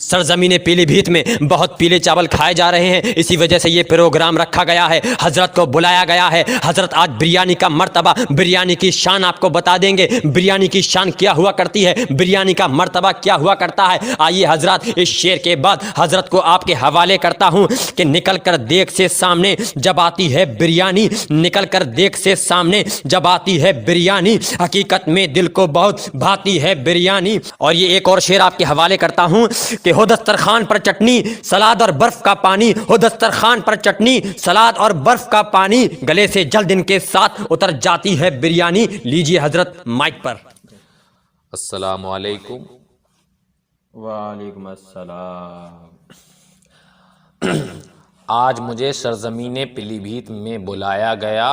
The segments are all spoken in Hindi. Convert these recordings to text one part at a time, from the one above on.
सरजमीन पीलीभीत में बहुत पीले चावल खाए जा रहे हैं। इसी वजह से ये प्रोग्राम रखा गया है, हजरत को बुलाया गया है। हजरत आज बिरयानी का मर्तबा, बिरयानी की शान आपको बता देंगे। बिरयानी की शान क्या हुआ करती है, बिरयानी का मर्तबा क्या हुआ करता है। आइए हजरत, इस शेर के बाद हजरत को आपके हवाले करता हूँ कि निकल कर देख से सामने जब आती है बिरयानी, निकल कर देख से सामने जब आती है बिरयानी, हकीकत में दिल को बहुत भाती है बिरयानी। और ये एक और शेर आपके हवाले करता हूँ कि हो दस्तरखान पर चटनी, सलाद और बर्फ का पानी, हो दस्तरखान पर चटनी, सलाद और बर्फ का पानी, गले से जल्द इनके साथ उतर जाती है बिरयानी। लीजिए हजरत माइक पर। अस्सलामु अलैकुम। वालेकुम अस्सलाम। आज मुझे सरजमीन पीलीभीत में बुलाया गया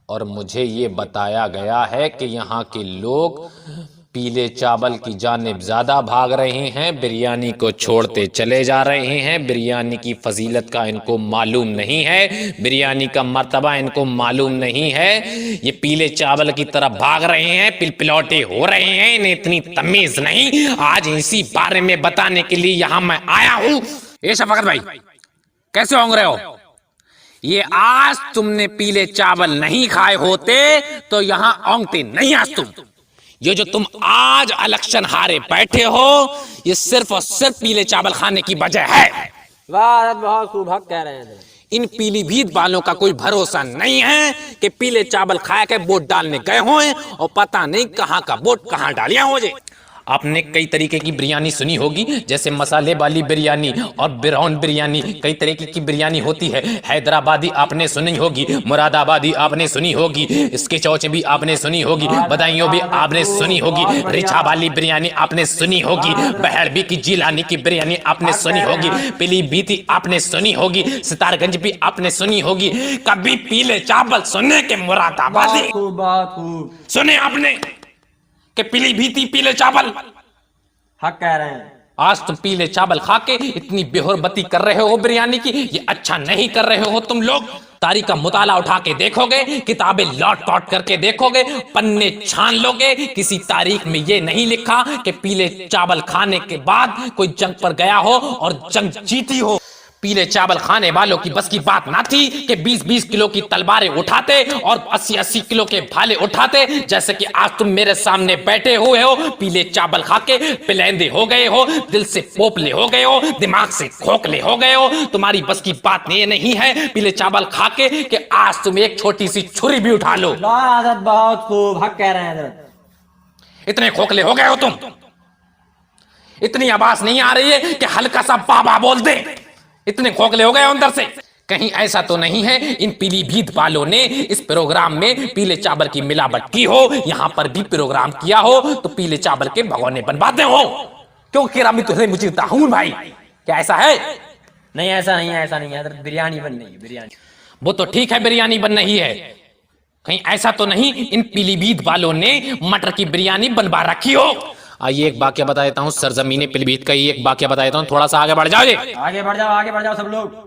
और मुझे ये बताया गया है कि यहाँ के लोग पीले चावल की जानिब ज़्यादा भाग रहे हैं, बिरयानी को छोड़ते चले जा रहे हैं। बिरयानी की फजीलत का इनको मालूम नहीं है, बिरयानी का मर्तबा इनको मालूम नहीं है। ये पीले चावल की तरफ भाग रहे हैं, पिलपिलौटे हो रहे हैं, इन्हें इतनी तमीज़ नहीं। आज इसी बारे में बताने के लिए यहाँ मैं आया हूँ। ए शफकत भाई, कैसे होंगे हो? ये आज तुमने पीले चावल नहीं खाए होते तो यहाँ औंगते नहीं आज तुम। ये जो तुम आज इलेक्शन हारे बैठे हो, ये सिर्फ और सिर्फ पीले चावल खाने की वजह है। बहुत खूब हक कह रहे हैं। इन पीलीभीत वालों का कोई भरोसा नहीं है कि पीले चावल खा के वोट डालने गए हों और पता नहीं कहाँ का वोट कहाँ डालिया हो जाए। आपने कई तरीके की बिरयानी सुनी होगी, जैसे मसाले वाली बिरयानी और ब्राउन बिरयानी, कई तरीके की बिरयानी होती है। हैदराबादी आपने सुनी होगी, मुरादाबादी आपने सुनी होगी, इसके चौचे भी आपने सुनी होगी, बदायूं भी आपने सुनी होगी, रिछा वाली बिरयानी आपने सुनी होगी, बहरबी की जिलानी की बिरयानी आपने सुनी होगी, पीलीभीती आपने सुनी होगी, सितारगंज भी आपने सुनी होगी। कभी पीले चावल सुने के मुरादाबादी सुने आपने कि पीलीभीती पीले चावल? हक कह रहे हैं। आज तुम पीले चावल खा के इतनी बेहुरमती कर रहे हो बिरयानी की, ये अच्छा नहीं कर रहे हो तुम लोग। तारीख का मुताला उठा के देखोगे, किताबें लौट पौट करके देखोगे, पन्ने छान लोगे, किसी तारीख में ये नहीं लिखा कि पीले चावल खाने के बाद कोई जंग पर गया हो और जंग जीती हो। पीले चावल खाने वालों की बस की बात ना थी कि 20-20 किलो की तलवारें उठाते और 80-80 किलो के भाले उठाते, जैसे कि आज तुम मेरे सामने बैठे हुए हो, पीले चावल खा के पिलैंदे हो गए हो, दिल से पोपले हो गए हो, दिमाग से खोखले हो गए हो। तुम्हारी बस की बात ये नहीं है पीले चावल खा के कि आज तुम एक छोटी सी छुरी भी उठा लो। बहुत खूब हक कह रहे हैं। इतने खोखले हो गए हो तुम, इतनी आवाज नहीं आ रही है कि हल्का सा बाबा बोल दे, इतने खोखले हो गए अंदर से। कहीं ऐसा तो नहीं है इन पीलीभीत वालों ने इस प्रोग्राम में पीले चावल की मिलावट की हो, यहां पर भी प्रोग्राम किया हो तो पीले चावल के भगोने बनवाते हो? क्योंकि रामी तुझे मुझे हूं भाई, क्या ऐसा है? नहीं ऐसा नहीं है, ऐसा नहीं है। बिरयानी बन रही है, बिरयानी। वो तो ठीक है बिरयानी बन रही है, कहीं ऐसा तो नहीं इन पीलीभीत वालों ने मटर की बिरयानी बनवा रखी हो? आइए एक वाक्य बता देता हूँ, सरजमीन पीलीभीत का ही एक वाक्य बता देता हूँ। थोड़ा सा आगे बढ़ जाओ, आगे बढ़ जाओ सब लोग।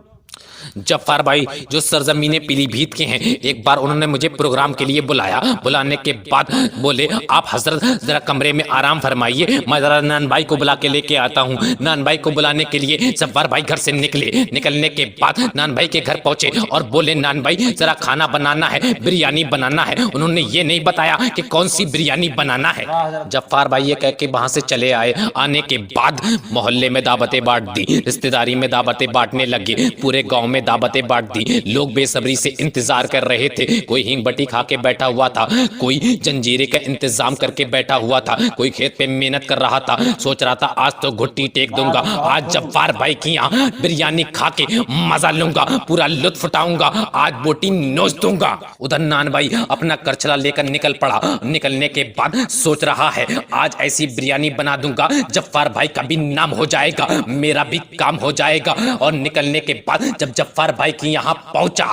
जफ्फार भाई जो सरजमीन पीलीभीत के हैं, एक बार उन्होंने मुझे प्रोग्राम के लिए बुलाया। बुलाने के बाद बोले आप हजरत जरा कमरे में आराम फरमाइए, मैं जरा नान भाई को बुला के लेके आता हूँ। नान भाई को बुलाने के लिए जफ्फार भाई घर से निकले। निकलने के बाद नान भाई के घर पहुंचे और बोले नान भाई जरा खाना बनाना है, बिरयानी बनाना है। उन्होंने ये नहीं बताया कि कौन सी बिरयानी बनाना है। जफ्फार भाई ये कह के वहां से चले आए। आने के बाद मोहल्ले में दावतें बांट दी, रिश्तेदारी में दावतें बांटने लगे, पूरे गाँव में दावतें बांट दी। लोग बेसब्री से इंतजार कर रहे थे। कोई हींग बटी खा के बैठा हुआ था, कोई जंजीरे का इंतजाम करके बैठा हुआ था, कोई खेत पे मेहनत कर रहा था, सोच रहा था आज तो घुट्टी टेक दूंगा, आज जफ्फार भाई की यहाँ बिरयानी खा के मजा लूंगा, पूरा लुत्फ उठाऊंगा, आज बोटी नोच दूंगा। उधर नान भाई अपना करछला लेकर निकल पड़ा। निकलने के बाद सोच रहा है आज ऐसी बिरयानी बना दूंगा जफ्फार भाई का भी नाम हो जाएगा, मेरा भी काम हो जाएगा। और निकलने के बाद जब जफ्फार भाई की यहाँ पहुंचा,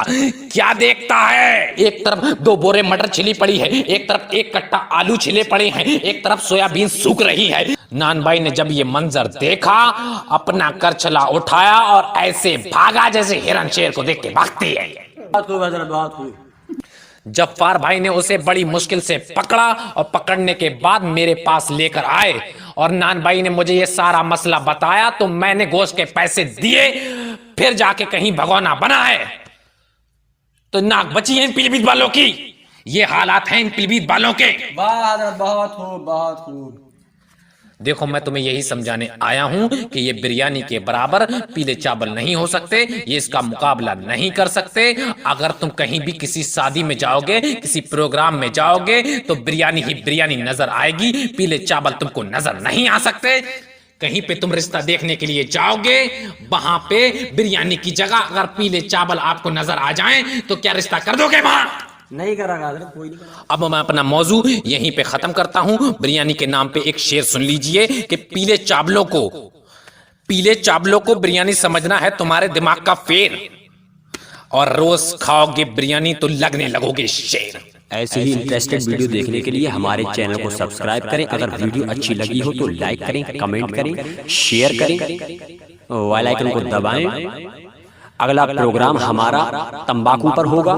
क्या देखता है, एक तरफ 2 बोरे मटर छिली पड़ी है, एक तरफ 1 कट्टा आलू छिले पड़े हैं, एक तरफ सोयाबीन सूख रही है। नान भाई ने जब ये मंजर देखा, अपना करछला उठाया और ऐसे भागा जैसे हिरन शेर को देख के भागती है। जफ्फार भाई ने उसे बड़ी मुश्किल से पकड़ा और पकड़ने के बाद मेरे पास लेकर आए और नान भाई ने मुझे ये सारा मसला बताया तो मैंने गोश्त के पैसे दिए, फिर जाके कहीं भगोना बना है। तो नाक बची है इन पीलीभीत वालों की, ये हालात हैं इन पीलीभीत वालों के। वाह हजरत, बहुत खूब, बहुत खूब। देखो मैं तुम्हें यही समझाने आया हूं कि ये बिरयानी के बराबर पीले चावल नहीं हो सकते, ये इसका मुकाबला नहीं कर सकते। अगर तुम कहीं भी किसी शादी में जाओगे, किसी प्रोग्राम में जाओगे तो बिरयानी ही बिरयानी नजर आएगी, पीले चावल तुमको नजर नहीं आ सकते। कहीं पे तुम रिश्ता देखने के लिए जाओगे, वहां पे बिरयानी की जगह अगर पीले चावल आपको नजर आ जाएं तो क्या रिश्ता कर दोगे वहां? नहीं करेगा हजरत, कोई नहीं करेगा। अब मैं अपना मौजू यहीं पे खत्म करता हूं। बिरयानी के नाम पे एक शेर सुन लीजिए कि पीले चावलों को बिरयानी समझना है तुम्हारे दिमाग का फेर, और रोज खाओगे बिरयानी तो लगने लगोगे शेर। ऐसे ही इंटरेस्टेड वीडियो देखने के लिए हमारे चैनल को सब्सक्राइब करें। अगर वीडियो अच्छी लगी हो तो लाइक करें, कमेंट करें, शेयर करें, बेल आइकन को दबाएं। अगला प्रोग्राम हमारा तंबाकू पर होगा।